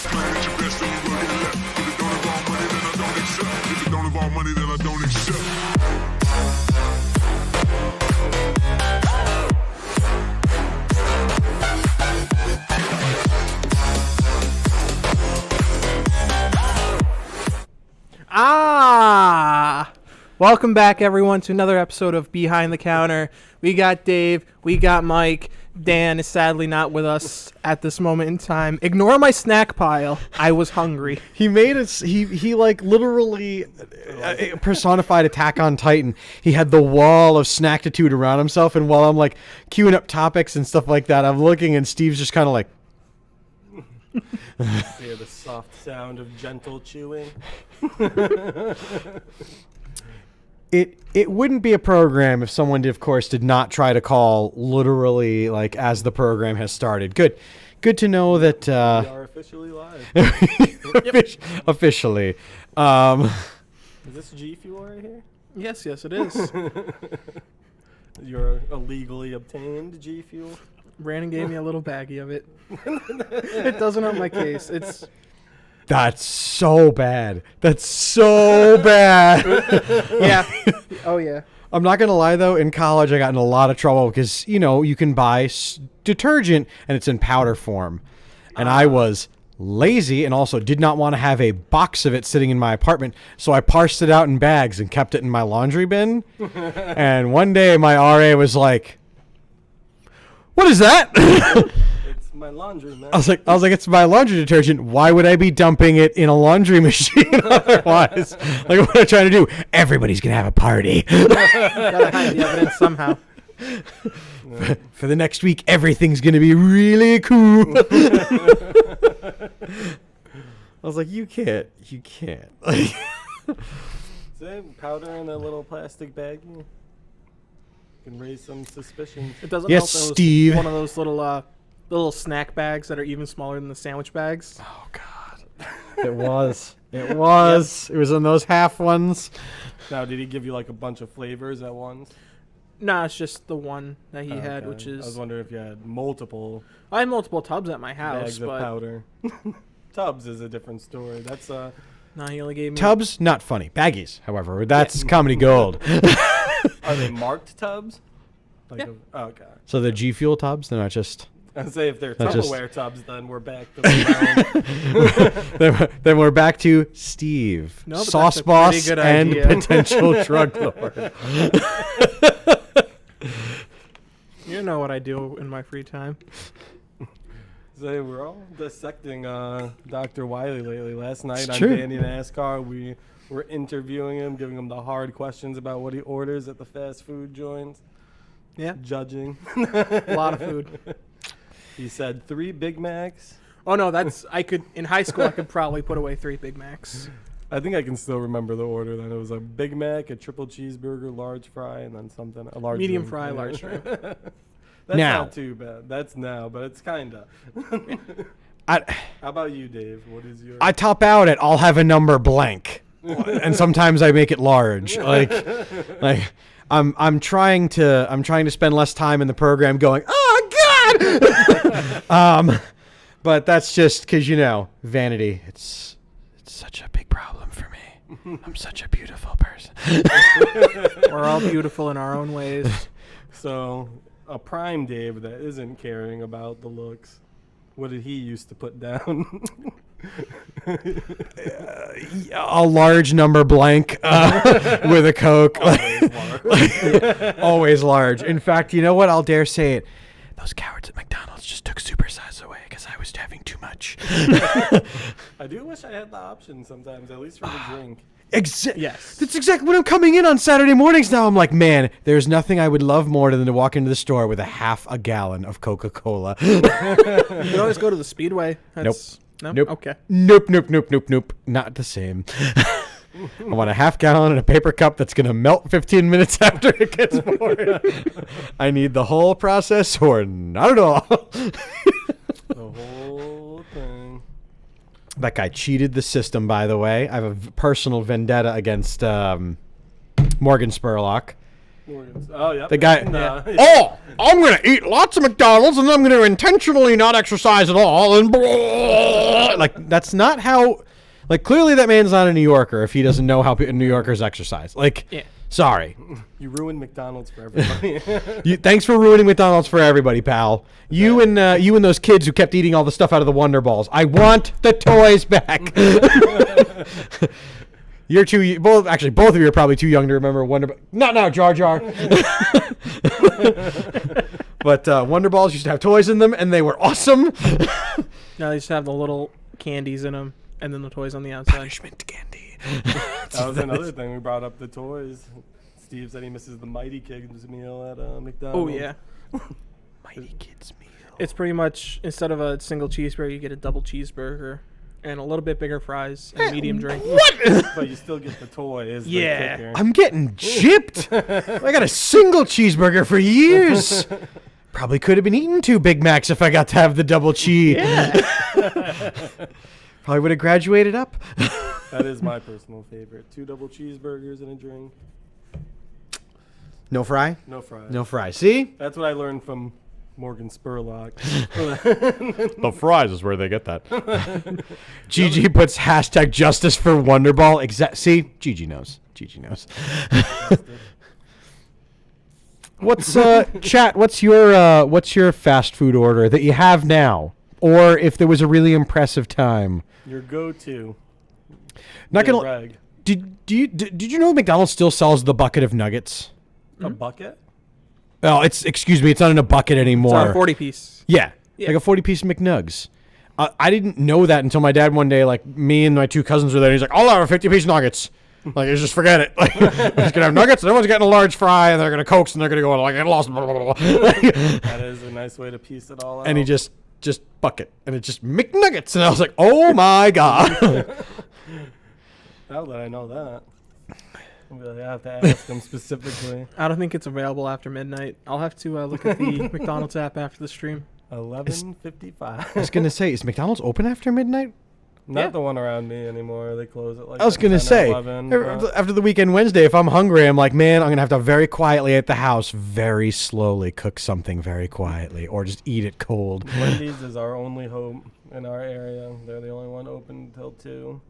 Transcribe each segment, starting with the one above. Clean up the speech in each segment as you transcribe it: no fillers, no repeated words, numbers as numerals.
Playing at your best and you will get left. If it don't involve money, then I don't accept. If it don't involve money, then I don't accept. Welcome back, everyone, to another episode of Behind the Counter. We got Dave, we got Mike. Dan is sadly not with us at this moment in time. Ignore my snack pile. I was hungry. He made us. He like literally personified Attack on Titan. He had the wall of snackitude around himself, and while I'm like queuing up topics and stuff like that, I'm looking, and Steve's just kind of like. Hear the soft sound of gentle chewing. It wouldn't be a program if someone, of course, did not try to call literally like as the program has started. Good to know that We are officially live. officially. Is this G Fuel right here? Yes, it is. Your illegally obtained G Fuel? Brandon gave me a little baggie of it. It doesn't help my case. That's so bad. That's so bad. Yeah. Oh, yeah. I'm not going to lie, though. In college, I got in a lot of trouble because, you can buy detergent and it's in powder form. And I was lazy and also did not want to have a box of it sitting in my apartment. So I parsed it out in bags and kept it in my laundry bin. And one day my RA was like, "What is that?" It's my laundry, man. I was like, it's my laundry detergent. Why would I be dumping it in a laundry machine otherwise? Like, what am I trying to do? Everybody's gonna have a party. Gotta hide the evidence somehow. For the next week, everything's gonna be really cool. I was like, you can't. Like, Same powder in a little plastic baggie. Can raise some suspicions. It doesn't Yes, help that it was Steve. one of those little snack bags that are even smaller than the sandwich bags. oh God, it was. It was in those half ones. Now, did he give you like a bunch of flavors at once? No, it's just the one that he had, Okay. which is... I was wondering if you had multiple I have multiple tubs at my house, bags of but... powder. Tubs is a different story. That's No, he only gave me... Tubs, not funny. Baggies, however, that's comedy gold. Are they marked tubs? Like Yeah. Okay. So the G Fuel tubs, they're not just. I'd say if they're That's just- Tupperware tubs, then we're back to the round. Then we're back to Steve, No, but sauce that's a boss pretty good and idea. potential drug lord. You know what I do in my free time. Say we're all dissecting Dr. Wiley lately. Last night It's on true. Danny NASCAR, we were interviewing him, giving him the hard questions about what he orders at the fast food joints. Yeah, Judging. a lot of food. He said 3 Big Macs. Oh, no, in high school, I could probably put away 3 Big Macs. I think I can still remember the order. Then it was a Big Mac, a triple cheeseburger, large fry, and then something, a large Medium drink. fry, Yeah. large drink. That's Now. not too bad. That's now, but it's kind of. I How about you, Dave? What is your... I top out at I'll have a number blank, and sometimes I make it large. Like I'm trying to spend less time in the program going, oh God. But that's just because vanity. It's such a big problem for me. I'm such a beautiful person. We're all beautiful in our own ways. So, a prime Dave that isn't caring about the looks. What did he used to put down? A large number blank with a Coke. Always large. In fact, you know what? I'll dare say it. Those cowards at McDonald's just took supersize away because I was having too much. I do wish I had the option sometimes, at least for the drink. Yes. That's exactly when I'm coming in on Saturday mornings now. I'm like, man, there's nothing I would love more than to walk into the store with a half a gallon of Coca-Cola. You can always go to the Speedway. That's, No? Nope. Okay. Nope. Not the same. I want a half gallon in a paper cup that's going to melt 15 minutes after it gets poured. I need the whole process or not at all. The whole thing. That guy cheated the system, by the way. I have a personal vendetta against Morgan Spurlock. Oh, yeah. The guy, No. oh, I'm going to eat lots of McDonald's and I'm going to intentionally not exercise at all. And blah. Like, that's not how, like, clearly that man's not a New Yorker if he doesn't know how New Yorkers exercise. Like, Yeah. sorry. You ruined McDonald's for everybody. Thanks for ruining McDonald's for everybody, pal. You and those kids who kept eating all the stuff out of the Wonder Balls. I want the toys back. You're too both. Actually, both of you are probably too young to remember Wonder. Not now, Jar Jar. But Wonder Balls used to have toys in them, and they were awesome. Now they just have the little candies in them, and then the toys on the outside. Punishment candy. That was another thing. We brought up the toys. Steve said he misses the Mighty Kids meal at McDonald's. Oh yeah, Mighty Kids meal. it's pretty much instead of a single cheeseburger, you get a double cheeseburger and a little bit bigger fries and a medium drink. What? But you still get the toy. Is Yeah. the kicker. I'm getting gypped. I got a single cheeseburger for years. Probably could have been eating 2 Big Macs if I got to have the double cheese. Yeah. Probably would have graduated up. That is my personal favorite. 2 double cheeseburgers and a drink. No fry? No fries. No fry. See? That's what I learned from Morgan Spurlock. The fries is where they get that. Gigi puts hashtag justice for Wonderball. See? Gigi knows. Gigi knows. What's chat? What's your fast food order that you have now, or if there was a really impressive time? Your go-to. Not gonna. brag. Did you know McDonald's still sells the bucket of nuggets? A bucket? Oh, excuse me, it's not in a bucket anymore. It's on a 40-piece. Yeah, Yeah. like a 40-piece McNugs. I didn't know that until my dad one day, like me and my 2 cousins were there. And he's like, "I'll have a 50-piece nuggets." Like, just forget it. Like, we're just gonna have nuggets, and everyone's getting a large fry, and they're gonna Cokes, and they're gonna go like, "I lost." Blah, blah, blah. That is a nice way to piece it all out. And he just bucket, and it's just McNuggets, and I was like, "Oh my god!" Now that I know that, I'm gonna have to ask him specifically. I don't think it's available after midnight. I'll have to look at the McDonald's app after the stream. 11:55. I was gonna say, is McDonald's open after midnight? Not Yeah. the one around me anymore. They close at like. I was gonna 10 or say 11, but after the weekend Wednesday, if I'm hungry, I'm like, man, I'm gonna have to very quietly at the house, very slowly cook something very quietly, or just eat it cold. Wendy's is our only hope in our area. They're the only one open until 2.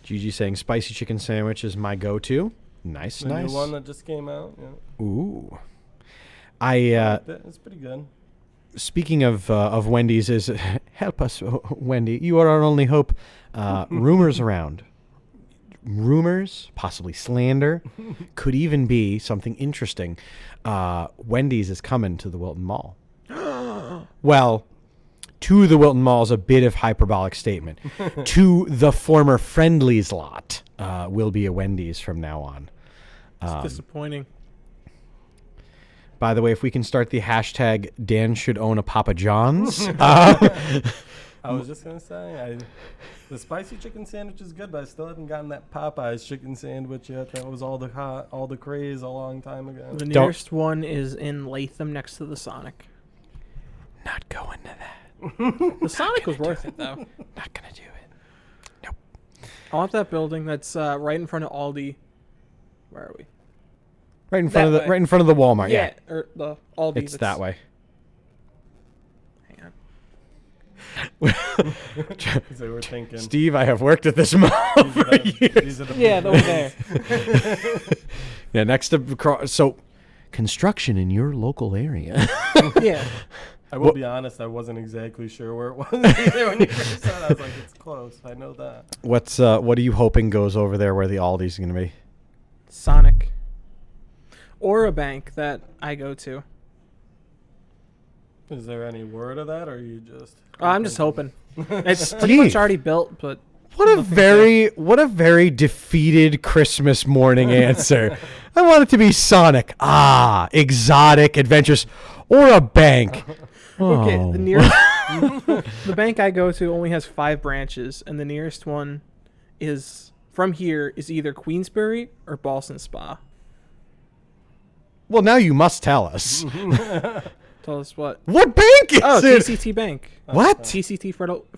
Gigi saying spicy chicken sandwich is my go-to. Nice, The nice. new one that just came out. Yeah. Ooh, It's pretty good. speaking of Wendy's, is help us, Wendy. You are our only hope. Rumors around. Rumors, possibly slander, could even be something interesting. Wendy's is coming to the Wilton Mall. Well, to the Wilton Mall is a bit of hyperbolic statement. To the former Friendly's lot will be a Wendy's from now on. It's disappointing. By the way, if we can start the hashtag Dan should own a Papa John's. I was just gonna say, the spicy chicken sandwich is good, but I still haven't gotten that Popeyes chicken sandwich yet. That was all the craze a long time ago. The nearest one is in Latham next to the Sonic. Not going to that. The Sonic was worth it, though. Not going to do it. Nope. I want that building that's right in front of Aldi. Where are we? Right in front That of way. the Walmart. Yeah. Or the Aldi. It's that way. Hang on. So we're thinking. Steve, I have worked at this mall for years. These are the Yeah, big over ones. there. Yeah, next to so construction in your local area. Yeah. I will be honest, I wasn't exactly sure where it was either when you first said it. I was like, it's close. I know that. What are you hoping goes over there where the Aldi's going to be? Sonic. Or a bank that I go to. Is there any word of that, or are you just? I'm just hoping. It's pretty much Steve. already built, but What a very defeated Christmas morning answer. I want it to be Sonic. Exotic, adventurous, or a bank. okay, Oh. the nearest the bank I go to only has 5 branches, and the nearest one is from here is either Queensbury or Boston Spa. Well, now you must tell us. Tell us what? What bank is Oh, it? TCT Bank. What? TCT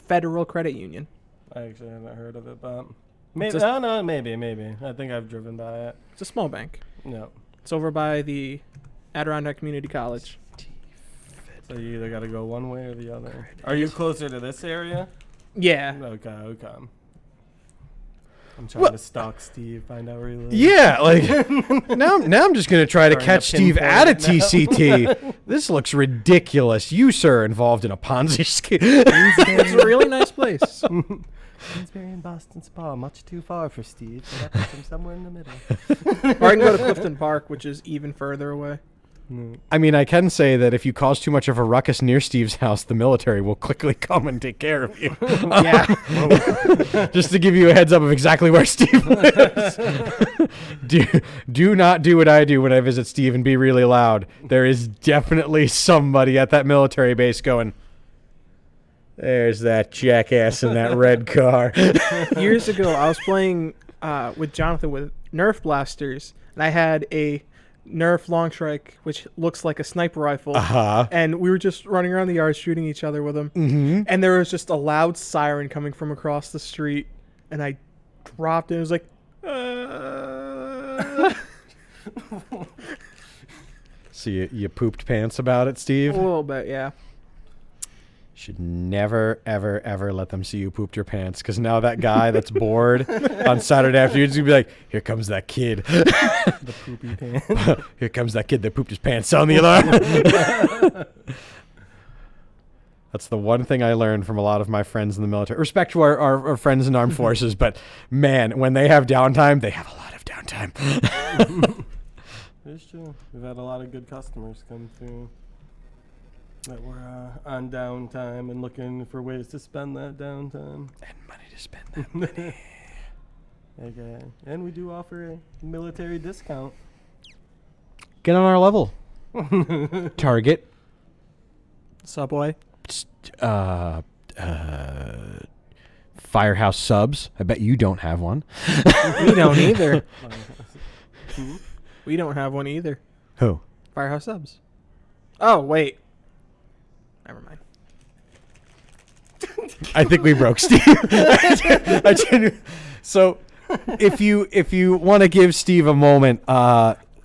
Federal Credit Union. I actually haven't heard of it, but Maybe. It's a- Oh no, maybe. I think I've driven by it. It's a small bank. No. It's over by the Adirondack Community College. So you either got to go one way or the other. Are you closer to this area? Yeah. Okay. I'm trying to stalk Steve, find out where he lives. Yeah, like now I'm just gonna try to Trying to catch Steve pinpoint at a it now. TCT. This looks ridiculous. You, sir, involved in a Ponzi scheme. It's a really nice place. Queensberry and Boston Spa, much too far for Steve. So that puts him somewhere in the middle. Or I can go to Clifton Park, which is even further away. I mean, I can say that if you cause too much of a ruckus near Steve's house, the military will quickly come and take care of you. Yeah. Just to give you a heads up of exactly where Steve lives. do not do what I do when I visit Steve and be really loud. There is definitely somebody at that military base going, there's that jackass in that red car. Years ago, I was playing with Jonathan with Nerf blasters, and I had a Nerf long strike, which looks like a sniper rifle. Uh-huh. And we were just running around the yard shooting each other with them. Mm-hmm. And there was just a loud siren coming from across the street, and I dropped it. It was like, So you pooped pants about it, a Steve? little bit, yeah. Should never, ever, ever let them see you pooped your pants, because now that guy that's bored on Saturday afternoon is going to be like, here comes that kid. The poopy pants. Here comes that kid that pooped his pants. Sound the alarm. That's the one thing I learned from a lot of my friends in the military. Respect to our friends in armed forces, but man, when they have downtime, they have a lot of downtime. It's true. We've had a lot of good customers come through that were on downtime and looking for ways to spend that downtime. And money to spend that money. Okay. And we do offer a military discount. Get on our level. Target. Subway. Firehouse subs. I bet you don't have one. We don't either. We don't have one either. Who? Firehouse subs. Oh, wait. Never mind. I think we broke Steve. So, if you want to give Steve a moment,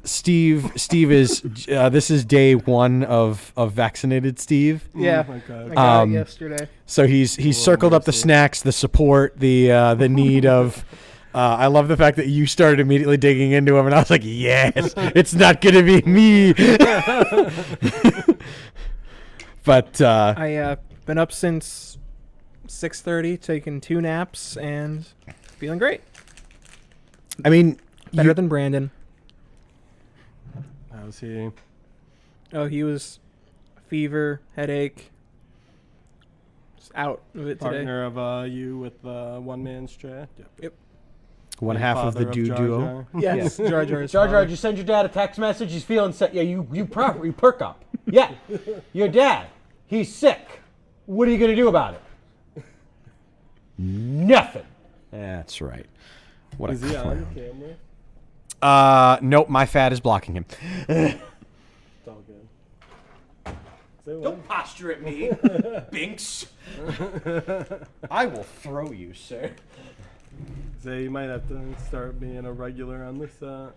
Steve is this is day one of vaccinated Steve. Yeah. Oh my God. I got Um, it yesterday. So he's circled up the mercy. snacks, the support, the need of. I love the fact that you started immediately digging into him, and I was like, yes, it's not gonna be me. But I been up since 6:30, taking 2 naps, and feeling great. I mean, Better than Brandon. How's he? Oh, he was fever, headache. Just out of it today. Partner of you with one man's track. Yep. one half of the Father duo. Jar Jar. Yes, Jar Jar is Jar Jar, father. did you send your dad a text message? He's feeling sick. Yeah, you perk up. Yeah, your dad, he's sick. What are you gonna do about it? Nothing. That's right. What Is a he on clown. camera? Nope, my fat is blocking him. It's all good. Say what? Don't posture at me, Binks. I will throw you, sir. So you might have to start being a regular on this. The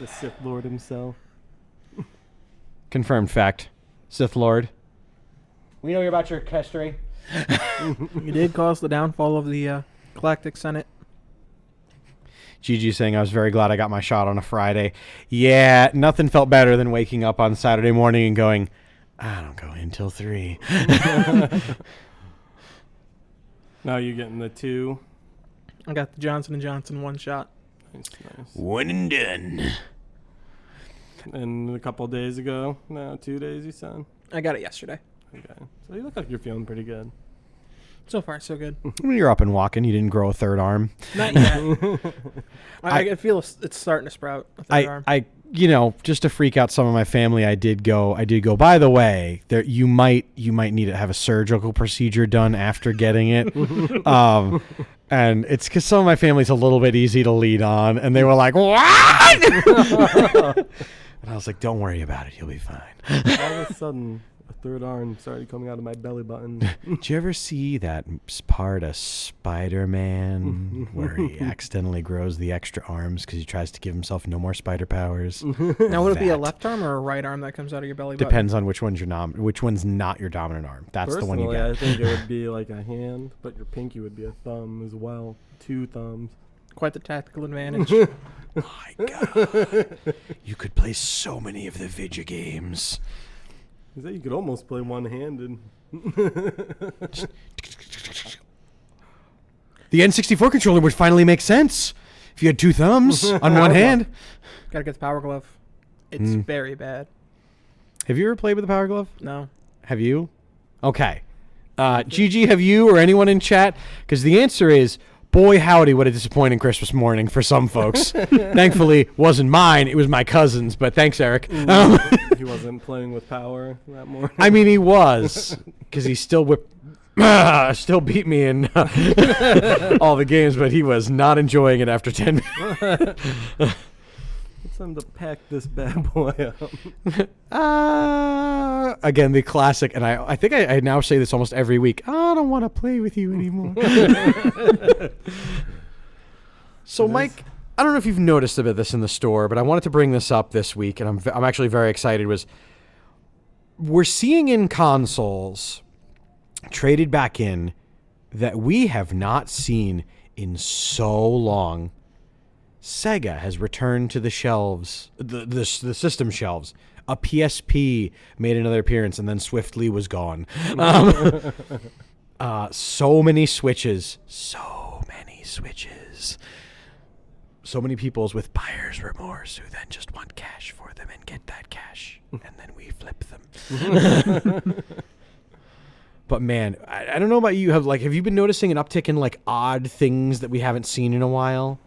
Sith Lord himself. Confirmed fact. Sith Lord. We know about your history. He did cause the downfall of the Galactic Senate. Gigi saying I was very glad I got my shot on a Friday. Yeah, nothing felt better than waking up on Saturday morning and going, I don't go in till 3. Now you're getting the 2. I got the Johnson & Johnson 1 shot. Nice. One and done. And a couple days ago, 2 days you said? I got it yesterday. Okay. So you look like you're feeling pretty good. So far, so good. When you're up and walking, you didn't grow a third arm. Not yet. I can feel it's starting to sprout. A third arm. I just to freak out some of my family, I did go. By the way, there you might need to have a surgical procedure done after getting it. And it's because some of my family's a little bit easy to lead on, and they were like, "What?" And I was like, "Don't worry about it. You'll be fine." All of a sudden, A third arm started coming out of my belly button. Did you ever see that part of Spider-Man where he accidentally grows the extra arms because he tries to give himself no more spider powers? Now, would it be a That left arm or a right arm that comes out of your belly button? Depends on which one's which one's not your dominant arm. That's the one you Personally, get. I think it would be like a hand, but your pinky would be a thumb as well. 2 thumbs. Quite the tactical advantage. My God. You could play so many of the video games. Is that you could almost play one-handed. The N64 controller would finally make sense if you had 2 thumbs on one hand. Gotta get the power glove. It's very bad. Have you ever played with the Power Glove? No. Have you? Okay. Gigi, have you or anyone in chat? Because the answer is, boy howdy, what a disappointing Christmas morning for some folks. Thankfully, wasn't mine. It was my cousin's, but thanks, Eric. He wasn't playing with power that morning. I mean, he was, because he still still beat me in all the games, but he was not enjoying it after 10 minutes. It's time to pack this bad boy up. Again, the classic, and I think I now say this almost every week. I don't want to play with you anymore. So, Mike, I don't know if you've noticed a bit of this in the store, but I wanted to bring this up this week, and I'm actually very excited. We're seeing in consoles traded back in that we have not seen in so long. Sega has returned to the shelves, the system shelves. A PSP made another appearance and then swiftly was gone. So many Switches. So many peoples with buyer's remorse who then just want cash for them and get that cash. And then we flip them. But man, I don't know about you. Have you been noticing an uptick in like odd things that we haven't seen in a while?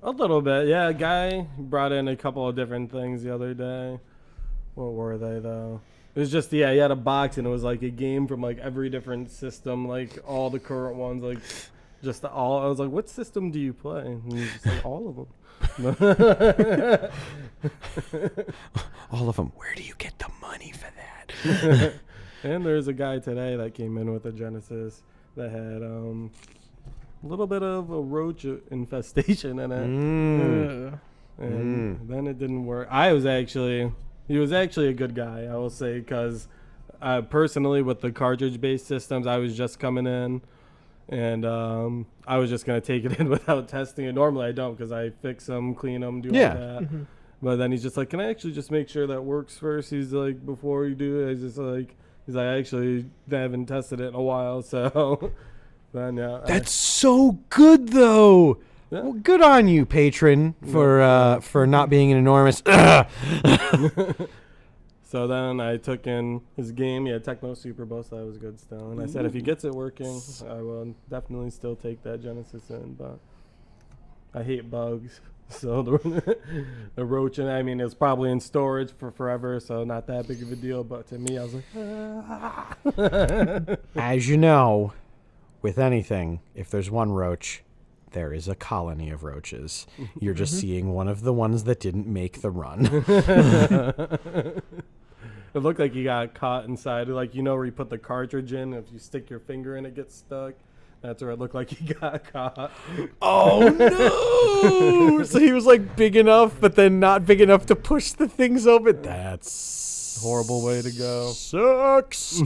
A little bit. Yeah, a guy brought in a couple of different things the other day. What were they though? It was just he had a box and it was like a game from like every different system, like all the current ones, like just all. I was like, what system do you play? And he's just like, all of them. All of them. Where do you get the money for that? And there's a guy today that came in with a Genesis that had a little bit of a roach infestation in it. And then it didn't work. He was actually a good guy, I will say, because personally with the cartridge-based systems, I was just coming in, and I was just going to take it in without testing it. Normally I don't, because I fix them, clean them, do all that. Mm-hmm. But then he's just like, can I actually just make sure that works first? He's like, before you do it, he's like, I actually haven't tested it in a while, so... Then, yeah, That's so good, though. Yeah. Well, good on you, patron, for not being an enormous. So then I took in his game. He had Tecmo Super Bowl, so that was good still. And I said if he gets it working, I will definitely still take that Genesis in. But I hate bugs, so the roach, and I mean, it's probably in storage for forever, so not that big of a deal. But to me, I was like, As you know, with anything, if there's one roach, there is a colony of roaches. You're just seeing one of the ones that didn't make the run. It looked like he got caught inside. Like, you know where you put the cartridge in, if you stick your finger in, it gets stuck. That's where it looked like he got caught. Oh, no! So he was, like, big enough, but then not big enough to push the things open. That's... Horrible way to go. Sucks!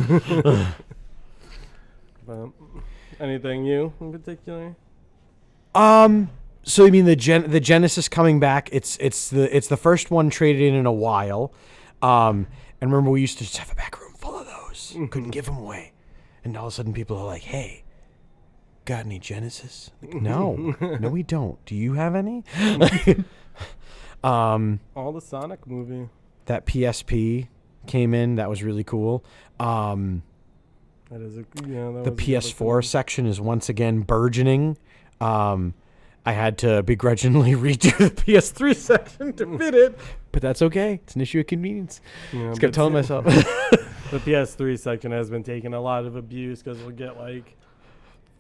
But anything new in particular? So you mean the Genesis coming back? It's the first one traded in a while. And remember, we used to just have a back room full of those. Couldn't give them away. And all of a sudden, people are like, "Hey, got any Genesis?" Like, no, we don't. Do you have any? All the Sonic movie. That PSP came in. That was really cool. That is The was PS4 section is once again burgeoning. I had to begrudgingly redo the PS3 section to fit it, but that's okay. It's an issue of convenience. Yeah, Just kept telling myself. The PS3 section has been taking a lot of abuse because we'll get like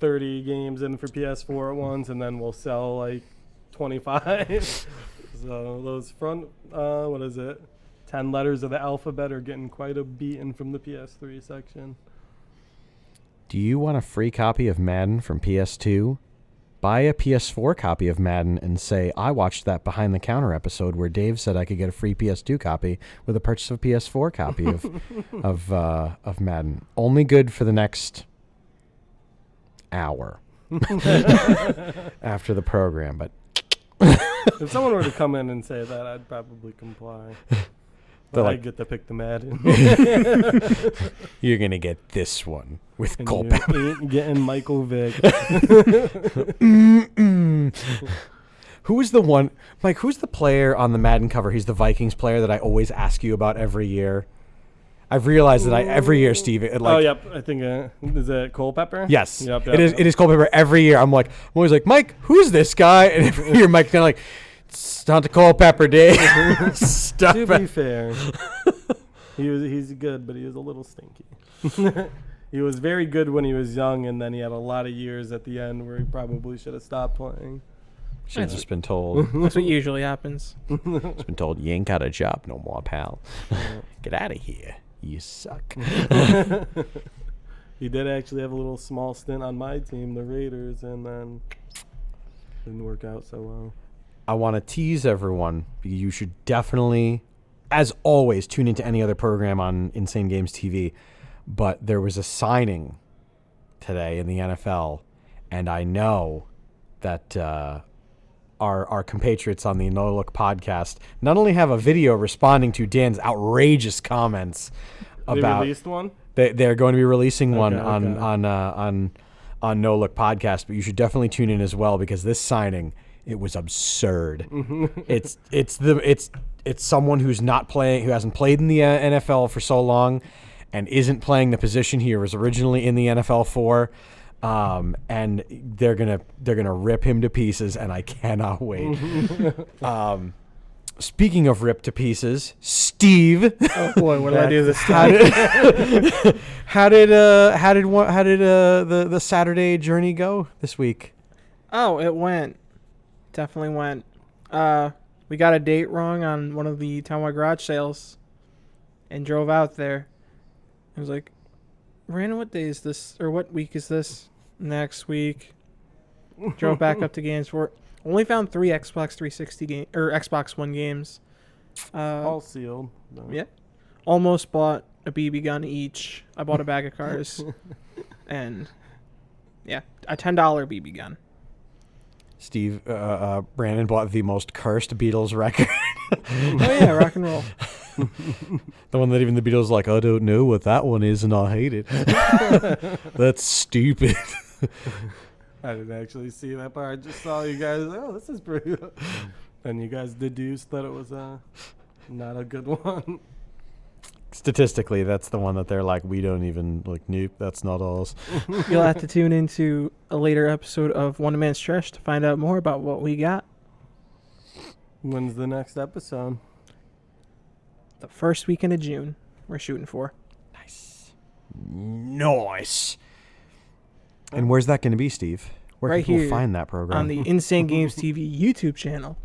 30 games in for PS4 at once, and then we'll sell like 25. So those front, 10 10 letters of the alphabet are getting quite a beating from the PS3 section. Do you want a free copy of Madden from PS2? Buy a PS4 copy of Madden and say, I watched that Behind the Counter episode where Dave said I could get a free PS2 copy with a purchase of a PS4 copy of Madden. Only good for the next hour after the program, but If someone were to come in and say that, I'd probably comply. They're But like- I'd get to pick the Madden. you're going to get this one with And Cole you Pepper. ain't getting Michael Vick. Who is the one, Mike, who's the player on the Madden cover? He's the Vikings player that I always ask you about every year. I've realized that every year, Steve, Oh, yep. I think, is it Cole Pepper? Yes, Yep, it is. It is Cole Pepper every year. I'm always like, Mike, who's this guy? And every year, Mike's kind of like, it's not the Cole Pepper, Dave. Stop To be it. fair, he's good, but he was a little stinky. He was very good when he was young, and then he had a lot of years at the end where he probably should have stopped playing. Should have just been told. That's what usually happens. Just been told you ain't got a job no more, pal. Get out of here. You suck. He did actually have a little small stint on my team, the Raiders, and then didn't work out so well. I want to tease everyone. You should definitely, as always, tune into any other program on Insane Games TV. But there was a signing today in the NFL, and I know that our compatriots on the No Look podcast not only have a video responding to Dan's outrageous comments They about released one? they're going to be releasing one Okay. on No Look podcast, but you should definitely tune in as well because this signing, it was absurd. It's someone who's not playing, who hasn't played in the NFL for so long, and isn't playing the position he was originally in the NFL for. And they're gonna rip him to pieces, and I cannot wait. Speaking of ripped to pieces, Steve, Oh boy, what did I do this how time? did the Saturday journey go this week? Oh, it went. Definitely went. We got a date wrong on one of the townwide garage sales and drove out there. I was like, Brandon, what day is this? Or what week is this? Next week. Drove back up to Gamesport. Only found 3 Xbox 360 or Xbox One games. All sealed. No. Yeah. Almost bought a BB gun each. I bought a bag of cars. And yeah, a $10 BB gun. Steve, Brandon bought the most cursed Beatles record. Oh yeah, rock and roll. The one that even the Beatles like, I don't know what that one is and I hate it. That's stupid. I didn't actually see that part. I just saw you guys. Oh, this is pretty good. And you guys deduced that it was not a good one. Statistically, that's the one that they're like, we don't even, like, nope, that's not ours. You'll have to tune into a later episode of One Man's Trash to find out more about what we got. When's the next episode? The first weekend of June, we're shooting for. Nice. And where's that going to be, Steve? Where Right can people here find that program? On the Insane Games TV YouTube channel.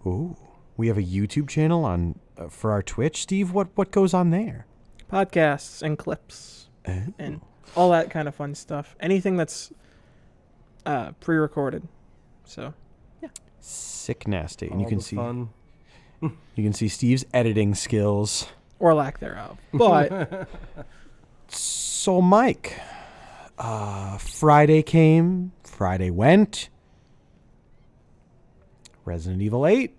Ooh, we have a YouTube channel on for our Twitch, Steve. What goes on there? Podcasts and clips and all that kind of fun stuff. Anything that's pre-recorded. So, Sick nasty, and you All can the see fun. you can see Steve's editing skills. or lack thereof. But So, Mike, Friday came, Friday went. Resident Evil 8.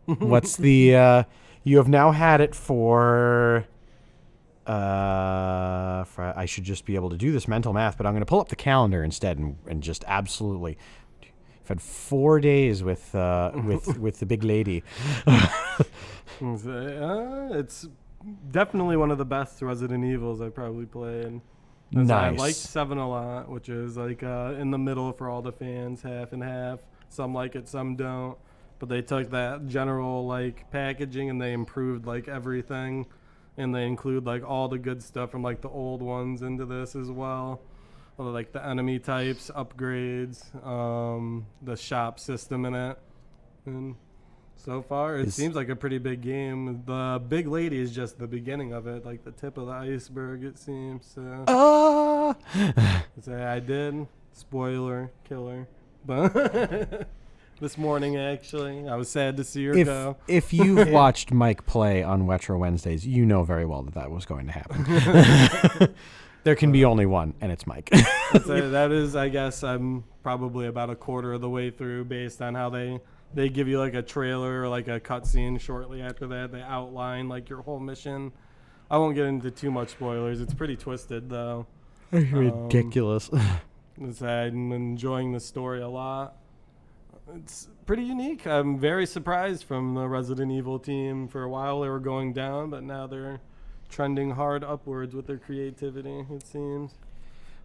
What's the? You have now had it for. I should just be able to do this mental math, but I'm going to pull up the calendar instead and just absolutely. I've had 4 days with the big lady. It's definitely one of the best Resident Evils I've probably played. 'Cause I Nice. like 7 a lot, which is like in the middle for all the fans, half and half. Some like it, some don't. But they took that general like packaging and they improved like everything, and they include like all the good stuff from like the old ones into this as well. Like the enemy types, upgrades, the shop system in it, and So far, it seems like a pretty big game. The big lady is just the beginning of it, like the tip of the iceberg, it seems. So, I did. Spoiler, killer. But this morning, actually, I was sad to see her go. If you've watched Mike play on Retro Wednesdays, you know very well that was going to happen. There can be only one, and it's Mike. So that is, I guess, I'm probably about a quarter of the way through based on how they give you like a trailer or like a cutscene shortly after that. They outline like your whole mission. I won't get into too much spoilers. It's pretty twisted, though. Ridiculous. I'm enjoying the story a lot. It's pretty unique. I'm very surprised from the Resident Evil team. For a while they were going down, but now they're trending hard upwards with their creativity, it seems.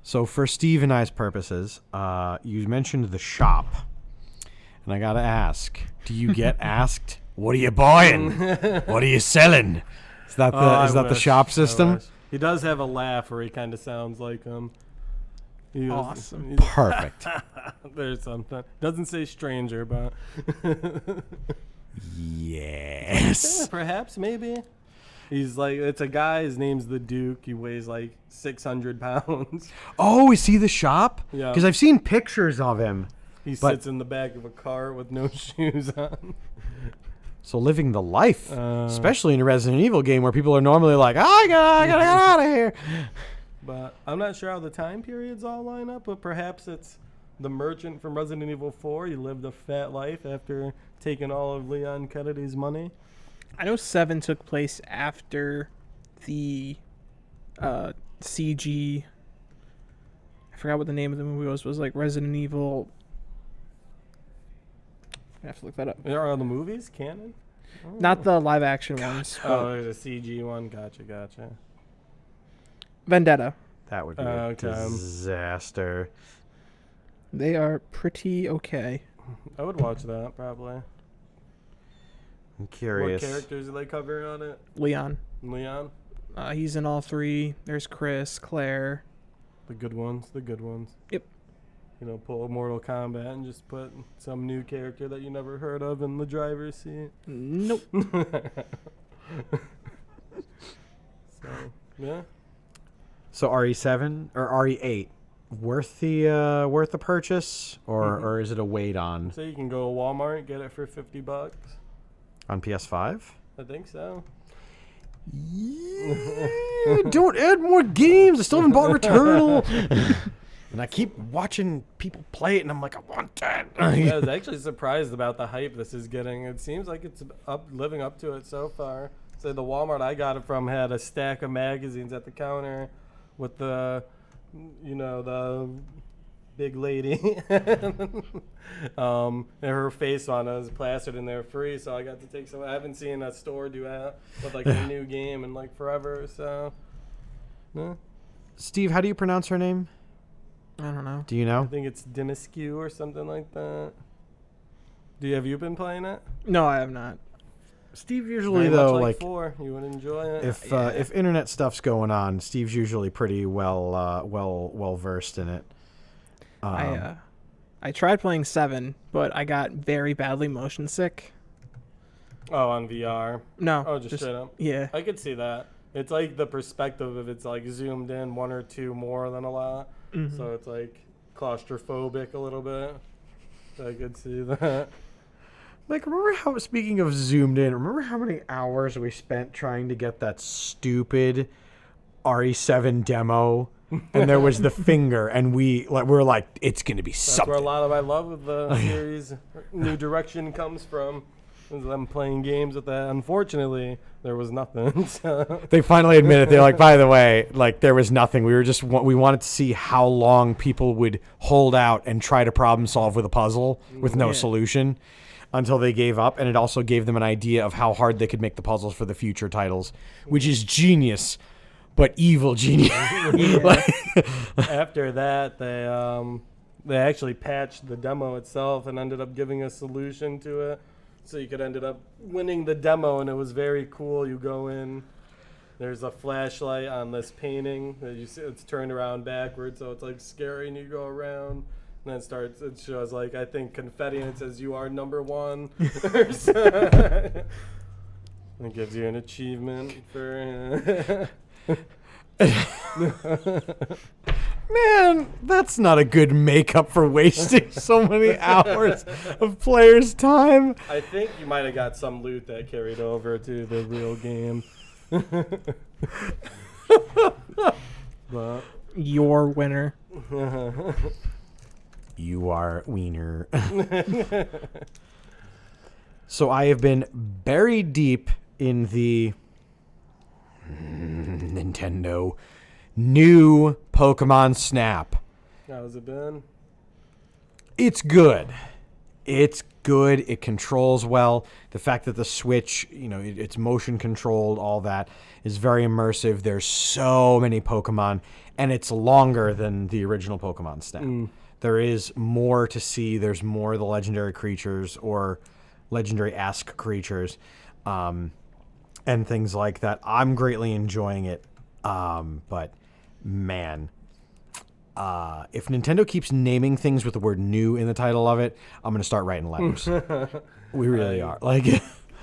So for Steve and I's purposes, you mentioned the shop. And I got to ask, do you get asked, what are you buying? What are you selling? Is that the shop system? He does have a laugh where he kind of sounds like him. Awesome. Perfect. There's something. Doesn't say stranger, but Yes. perhaps, maybe. He's like, it's a guy. His name's the Duke. He weighs like 600 pounds. Oh, is he the shop? Yeah. Because I've seen pictures of him. He sits in the back of a car with no shoes on. So living the life, especially in a Resident Evil game where people are normally like, I gotta get out of here. But I'm not sure how the time periods all line up, but perhaps it's the merchant from Resident Evil 4. He lived a fat life after taking all of Leon Kennedy's money. I know 7 took place after the CG. I forgot what the name of the movie was. It was like Resident Evil. I have to look that up. Are the movies canon? Not the live action ones. Oh, there's a CG one. Gotcha. Vendetta. That would be a Okay. disaster. They are pretty okay. I would watch that, probably. I'm curious. What characters do they cover on it? Leon. Leon? He's in all 3. There's Chris, Claire. The good ones. Yep. You know, pull a Mortal Kombat and just put some new character that you never heard of in the driver's seat. Nope. So, yeah. So RE7 or RE8 worth the purchase or is it a wait on So you can go to Walmart and get it for $50 on PS5? I think so. Yeah, don't add more games. I still haven't bought Returnal. And I keep watching people play it, and I'm like, I want that. I was actually surprised about the hype this is getting. It seems like it's living up to it so far. So the Walmart I got it from had a stack of magazines at the counter with the big lady. And her face on it was plastered in there free, so I got to take some. I haven't seen a store do that with like a new game in like forever. So, no. Steve, how do you pronounce her name? I don't know. Do you I know? think it's Dimiscu or something like that. Have you been playing it? No, I have not. Steve usually Very though, much like 4, you would enjoy it. if internet stuff's going on, Steve's usually pretty well versed in it. I tried playing 7, but I got very badly motion sick. Oh, on VR. No. Oh, just straight up. Yeah. I could see that. It's like the perspective of it's like zoomed in 1 or 2 more than a lot. Mm-hmm. So it's like claustrophobic a little bit. I could see that. Like, remember how, speaking of zoomed in, remember how many hours we spent trying to get that stupid RE7 demo? And there was the finger, and we're like, it's going to be That's something. where a lot of my love of the series New Direction comes from. Is them playing games with that. Unfortunately, there was nothing. So. They finally admitted, they're like, by the way, like, there was nothing. We wanted to see how long people would hold out and try to problem solve with a puzzle with no solution until they gave up. And it also gave them an idea of how hard they could make the puzzles for the future titles, which is genius, but evil genius. After that, they actually patched the demo itself and ended up giving a solution to it. So you could ended up winning the demo, and it was very cool. You go in, there's a flashlight on this painting that you see. It's turned around backwards, so it's like scary. And you go around, And then it shows like, I think confetti, and it says you are number one. And it gives you an achievement for. Man, that's not a good makeup for wasting so many hours of players' time. I think you might have got some loot that carried over to the real game. But Your winner. You are wiener. So I have been buried deep in the Nintendo new Pokemon Snap. how's it been? It's good. It's good. It controls well. The fact that the Switch, it's motion controlled, all that is very immersive. There's so many Pokemon, and it's longer than the original Pokemon Snap. There is more to see. There's more of the legendary creatures or legendary-esque creatures, and things like that. I'm greatly enjoying it. But man, if Nintendo keeps naming things with the word new in the title of it, I'm going to start writing letters. We really are.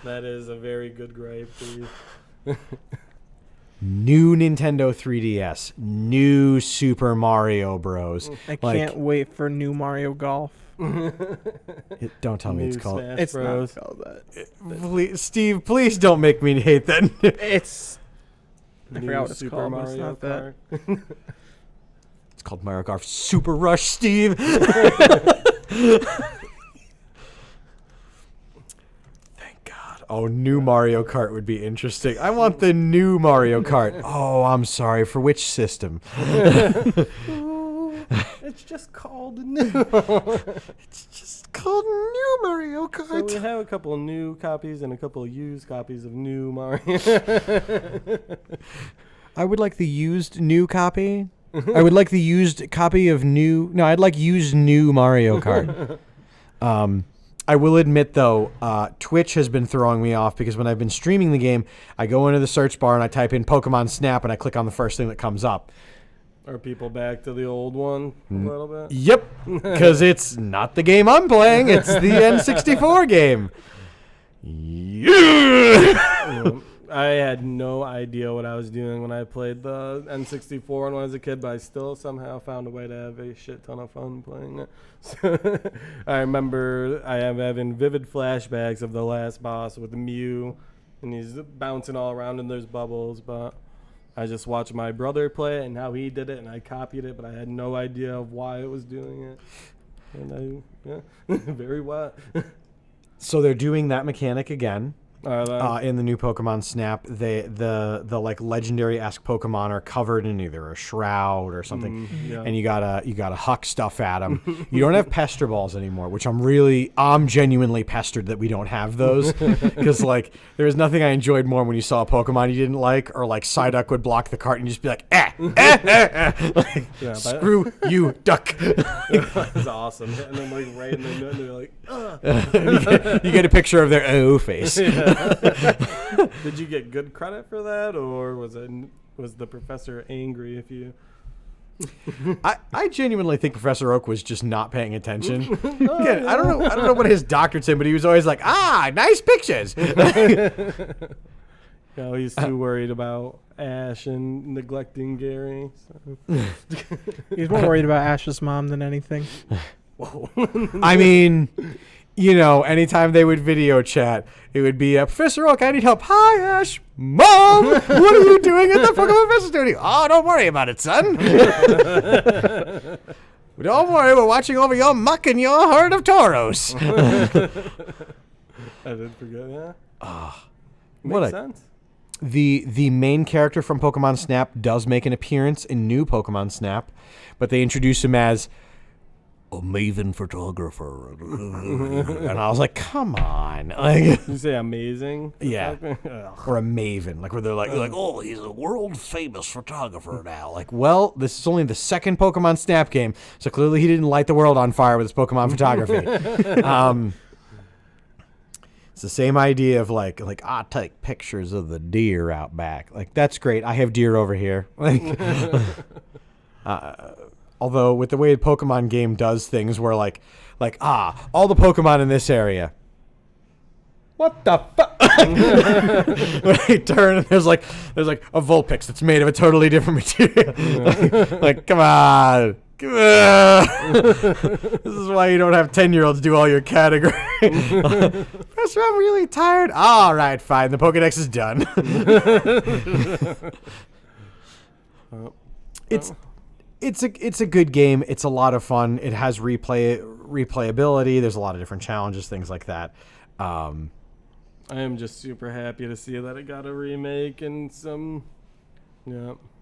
That is a very good gripe, Steve. New Nintendo 3DS, new Super Mario Bros. I can't wait for new Mario Golf. Don't tell me it's New called. Smash It's Bros. not called that. Please, Steve, please don't make me hate that. It's. I New forgot what it's Super called, but it's Mario not that. Kart. It's called Mario Kart Super Rush, Steve. Thank God. Oh, new Mario Kart would be interesting. I want the new Mario Kart. Oh, I'm sorry. For which system? It's just called new. It's just called New Mario So Kart. we have a couple of new copies and a couple of used copies of new Mario. I would like the used new copy. I would like the used copy of new. No, I'd like used new Mario Kart. I will admit, though, Twitch has been throwing me off because when I've been streaming the game, I go into the search bar and I type in Pokemon Snap and I click on the first thing that comes up. Are people back to the old one a little bit? Yep, because it's not the game I'm playing. It's the N64 game. Yeah. I had no idea what I was doing when I played the N64 when I was a kid, but I still somehow found a way to have a shit ton of fun playing it. So I remember I am having vivid flashbacks of the last boss with Mew, and he's bouncing all around and there's bubbles, but I just watched my brother play it and how he did it, and I copied it, but I had no idea of why it was doing it. And very what? So they're doing that mechanic again. Are In the new Pokemon Snap, the like legendary-esque Pokemon are covered in either a shroud or something, yeah. and you gotta huck stuff at them. You don't have pester balls anymore, which I'm genuinely pestered that we don't have those, because like there was nothing I enjoyed more when you saw a Pokemon you didn't like, or like Psyduck would block the cart and you just be like, like, Yeah, screw you, duck. It was awesome. And then like right in the middle, they're like, ugh. You get a picture of their oh face. Did you get good credit for that, or was the professor angry if you? I genuinely think Professor Oak was just not paying attention. Again, I don't know what his doctorate said, but he was always like, nice pictures. He's too worried about Ash and neglecting Gary. So. He's more worried about Ash's mom than anything. Whoa. I mean, anytime they would video chat, it would be, Professor Oak, I need help. Hi, Ash. Mom, what are you doing at the Pokemon Professor Studio? Oh, don't worry about it, son. Don't worry, we're watching over your muck and your herd of Tauros. I did forget that. What Makes sense. The main character from Pokemon Snap does make an appearance in new Pokemon Snap, but they introduce him as a maven photographer. And I was like, come on. Like, You say amazing? yeah. Ugh. Or a maven. Like, where they're like, oh, he's a world famous photographer now. Like, well, this is only the second Pokemon Snap game, so clearly he didn't light the world on fire with his Pokemon photography. It's the same idea of like I take pictures of the deer out back. Like, that's great. I have deer over here. Like, Although with the way the Pokemon game does things, where all the Pokemon in this area. What the fuck? When I turn and there's like a Vulpix that's made of a totally different material. like, come on. This is why you don't have 10-year-olds do all your category. Professor, I'm really tired. All right, fine. The Pokedex is done. It's a good game. It's a lot of fun. It has replayability. There's a lot of different challenges, things like that. I am just super happy to see that it got a remake and some,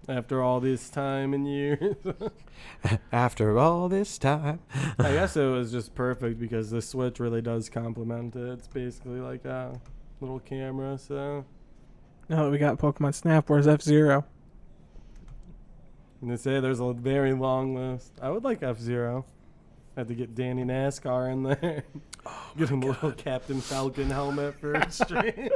after all this time and years. After all this time. I guess it was just perfect because the Switch really does complement it. It's basically like a little camera, so. Now that we got Pokemon Snap, where's F-Zero? And they say there's a very long list. I would like F-Zero. Had to get Danny NASCAR in there. Get him a little Captain Falcon helmet for a stream.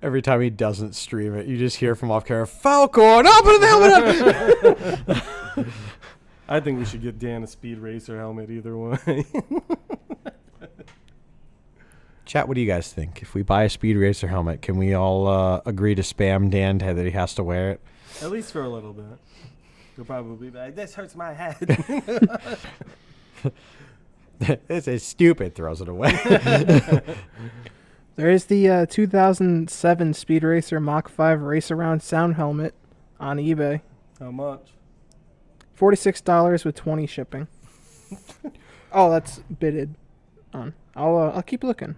Every time he doesn't stream it, you just hear from off camera, Falcon, put the helmet on! I think we should get Dan a Speed Racer helmet either way. Chat, what do you guys think? If we buy a Speed Racer helmet, can we all agree to spam Dan that he has to wear it? At least for a little bit. He'll probably be like, this hurts my head. This is stupid, throws it away. There is the 2007 Speed Racer Mach 5 Race Around Sound Helmet on eBay. How much? $46 with 20 shipping. Oh, that's bidded on. I'll keep looking.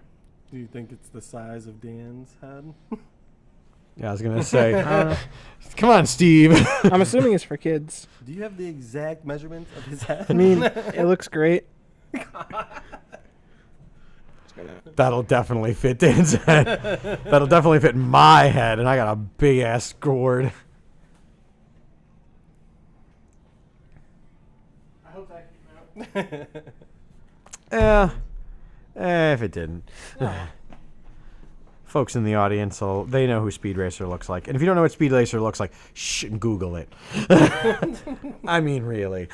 Do you think it's the size of Dan's head? Yeah, I was going to say. Come on, Steve. I'm assuming it's for kids. Do you have the exact measurements of his head? I mean, it looks great. That'll definitely fit Dan's head. That'll definitely fit my head, and I got a big-ass gourd. I hope that came out. Yeah. If it didn't. Folks in the audience, they know who Speed Racer looks like. And if you don't know what Speed Racer looks like, Google it. I mean, really.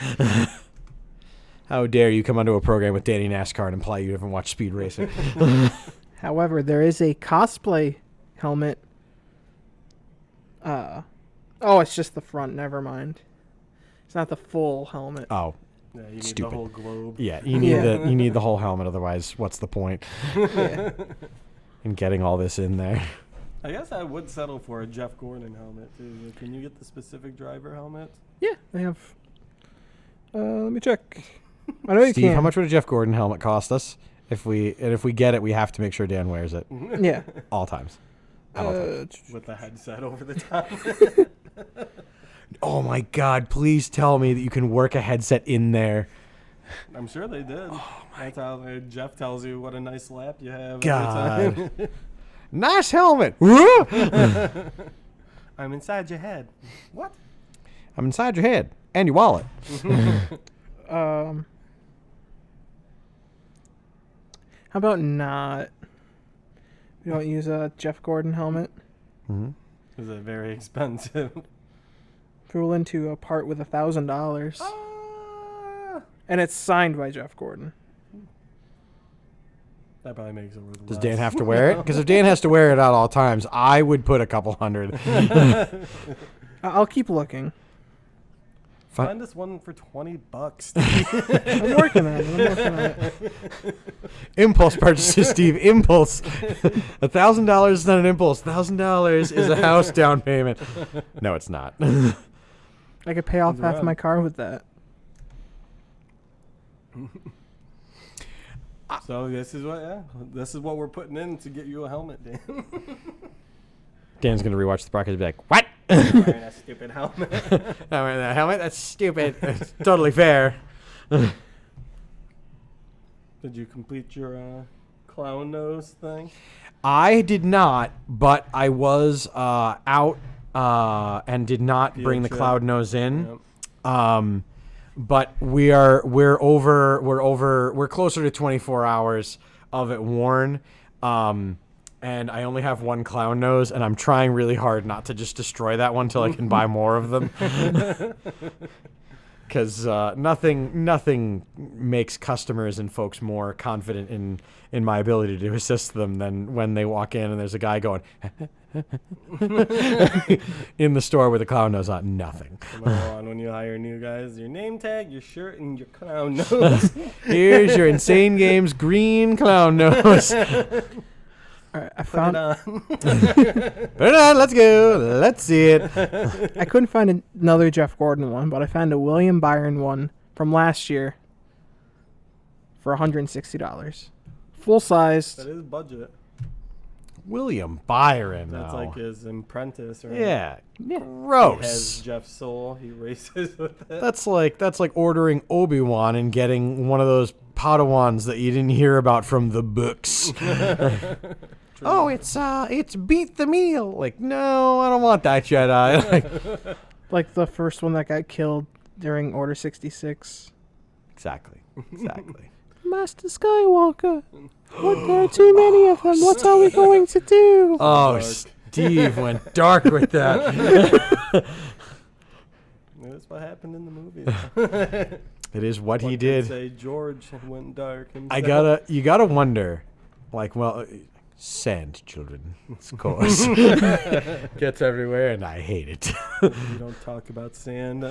How dare you come onto a program with Danny NASCAR and imply you haven't watched Speed Racer. However, there is a cosplay helmet. Oh, it's just the front. Never mind. It's not the full helmet. Oh. Yeah, you need Stupid. the whole globe. Yeah, you need the whole helmet, otherwise what's the point? Yeah. In getting all this in there. I guess I would settle for a Jeff Gordon helmet too. Can you get the specific driver helmet? Yeah, they have. Let me check. I know you Steve, can. how much would a Jeff Gordon helmet cost us? If we get it, we have to make sure Dan wears it. Yeah. All times. At all times. With the headset over the top. Oh my God! Please tell me that you can work a headset in there. I'm sure they did. That's how Jeff tells you what a nice lap you have. God. Every time. Nice helmet. I'm inside your head. What? I'm inside your head and your wallet. How about not? We don't use a Jeff Gordon helmet. Mm-hmm. Is it very expensive? If we're willing to part with $1,000, Ah, and it's signed by Jeff Gordon. that probably makes it worth Does less. Dan have to wear it? Because if Dan has to wear it at all times, I would put a couple hundred. I'll keep looking. Find us one for $20. I'm working on it. Impulse purchases, Steve. Impulse. $1,000 is not an impulse. $1,000 is a house down payment. No, it's not. I could pay off He's half around. my car with that. So this is what we're putting in to get you a helmet, Dan. Dan's going to rewatch the broadcast and be like, what? Wearing a stupid helmet. Not wearing that helmet? That's stupid. It's totally fair. Did you complete your clown nose thing? I did not, but I was out and did not Field bring the trip. cloud nose in. Yep. But we're closer to 24 hours of it worn. and I only have one clown nose, and I'm trying really hard not to just destroy that one till I can buy more of them. Because nothing makes customers and folks more confident in my ability to assist them than when they walk in and there's a guy going in the store with a clown nose on. Nothing. Come on, when you hire new guys, your name tag, your shirt, and your clown nose. Here's your Insane Games green clown nose. All right, I Put found. it on. Put it on, let's go. Let's see it. I couldn't find another Jeff Gordon one, but I found a William Byron one from last year for $160. Full That sized. is budget. William Byron, That's though. like his apprentice, right? Yeah. Yeah. He has Gross. Jeff's soul. He races with it. That's like ordering Obi-Wan and getting one of those Padawans that you didn't hear about from the books. Oh, it's beat the meal. Like, no, I don't want that Jedi. Like, Like the first one that got killed during Order 66. exactly. Master Skywalker. What, there are too many of them. What are we going to do? Oh, Dark. Steve went dark with that. That's what happened in the movie. It is what he One could did. say George went dark himself. You gotta wonder, like, well, sand, children, of course, gets everywhere, and I hate it. You don't talk about sand. I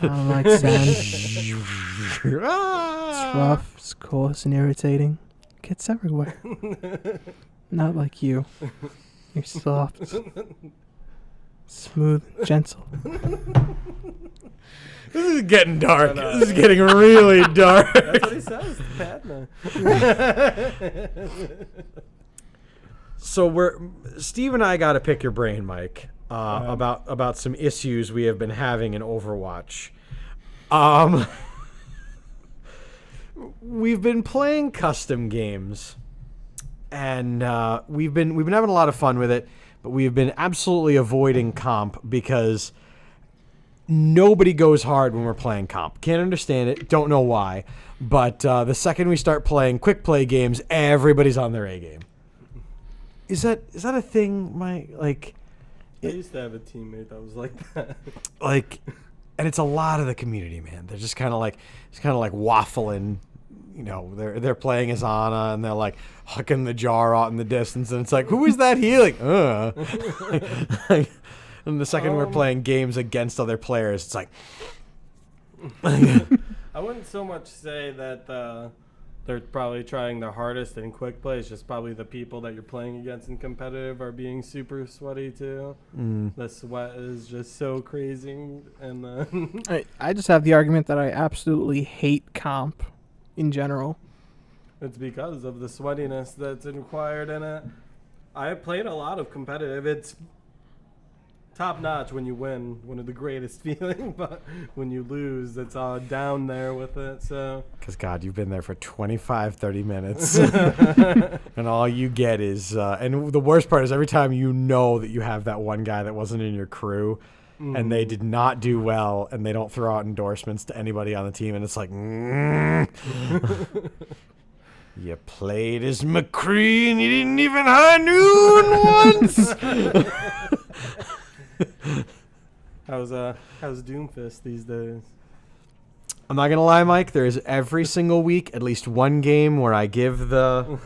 don't like sand. It's Ah! rough, it's coarse, and irritating. Gets everywhere. Not like you. You're soft, smooth, gentle. This is getting dark. This is getting really dark. That's what he says to Padma. So Steve and I got to pick your brain, Mike, about some issues we have been having in Overwatch. We've been playing custom games, and we've been having a lot of fun with it, but we've been absolutely avoiding comp because nobody goes hard when we're playing comp. Can't understand it. Don't know why. But the second we start playing quick play games, everybody's on their A game. Is that a thing, Mike? Like, I used to have a teammate that was like that. like, and it's a lot of the community, man. They're just kind of like waffling. You know, they're playing as Ana, and they're like hucking the jar out in the distance, and it's like, who is that healing? And the second we're playing games against other players, it's like, I wouldn't so much say that they're probably trying their hardest in quick play. It's just probably the people that you're playing against in competitive are being super sweaty too. The sweat is just so crazy, and I just have the argument that I absolutely hate comp in general. it's because of the sweatiness that's required in it. I played a lot of competitive. It's top notch when you win, one of the greatest feeling, but when you lose, it's all down there with it. So because God, you've been there for 25, 30 minutes, and all you get is, and the worst part is every time you know that you have that one guy that wasn't in your crew, and they did not do well, and they don't throw out endorsements to anybody on the team, and it's like, you played as McCree, and you didn't even high noon once. how's Doomfist these days? I'm not gonna lie, Mike. There is every single week at least one game where I give the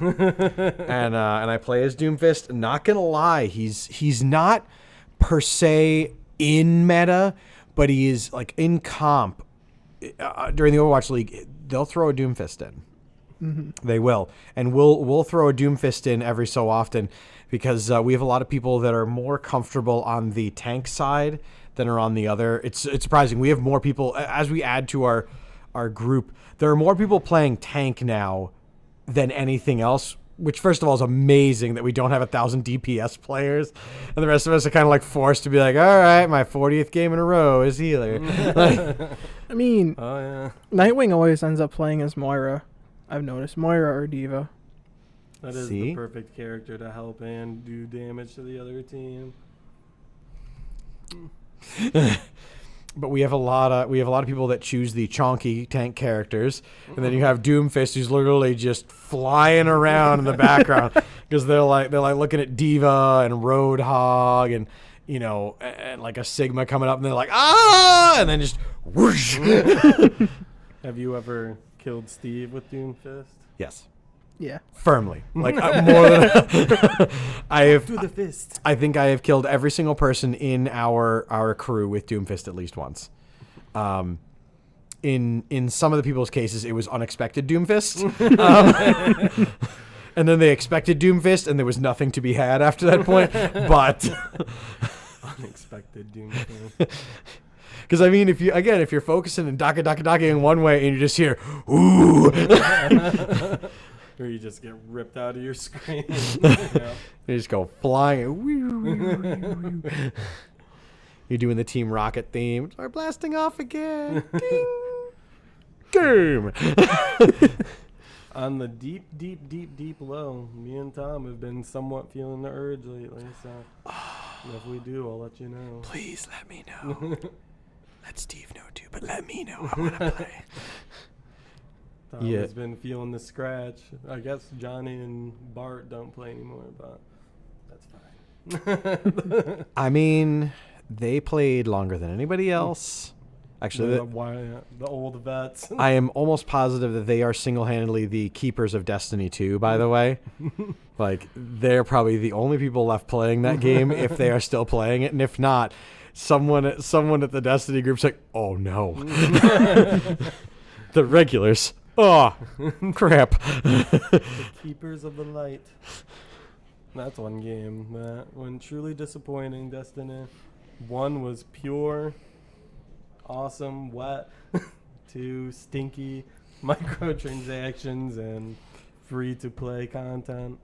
and I play as Doomfist. Not gonna lie, he's not per se in meta, but he is like in comp during the Overwatch League. They'll throw a Doomfist in. They will, and we'll throw a Doomfist in every so often because we have a lot of people that are more comfortable on the tank side than are on the other. It's surprising. We have more people as we add to our group. There are more people playing tank now than anything else, which first of all is amazing that we don't have 1,000 DPS players, and the rest of us are kind of like forced to be like, all right, my 40th game in a row is healer. I mean, Oh yeah, Nightwing always ends up playing as Moira. I've noticed Moira or Diva. that is See? the perfect character to help and do damage to the other team. But we have a lot of people that choose the chonky tank characters, and then you have Doomfist, who's literally just flying around in the background because they're like looking at Diva and Roadhog and and like a Sigma coming up, and they're like and then just whoosh. Have you ever killed Steve with Doomfist? Yes, Yeah. firmly, like more than I have. To the fist. I think I have killed every single person in our crew with Doomfist at least once. In some of the people's cases, it was unexpected Doomfist. And then they expected Doomfist, and there was nothing to be had after that point. But Unexpected Doomfist. because I mean, if you're focusing and docking in one way, and you just hear ooh, Or you just get ripped out of your screen. Yeah. you just go flying. You're doing the Team Rocket theme. Are blasting off again. Ding. Game. On the deep low, me and Tom have been somewhat feeling the urge lately. So if we do, I'll let you know. Please let me know. Let Steve know too, but let me know. I want to play. Tom Yeah. has been feeling the scratch. I guess Johnny and Bart don't play anymore, but that's fine. I mean, they played longer than anybody else. Actually, the old vets. I am almost positive that they are single-handedly the keepers of Destiny 2, by the way. Like, they're probably the only people left playing that game if they are still playing it. And if not, someone at the Destiny group's like, oh, no. The regulars. Oh, crap. Keepers of the Light. That's one game that when truly disappointing. Destiny 1 was pure, awesome, wet, 2 stinky microtransactions and free to play content.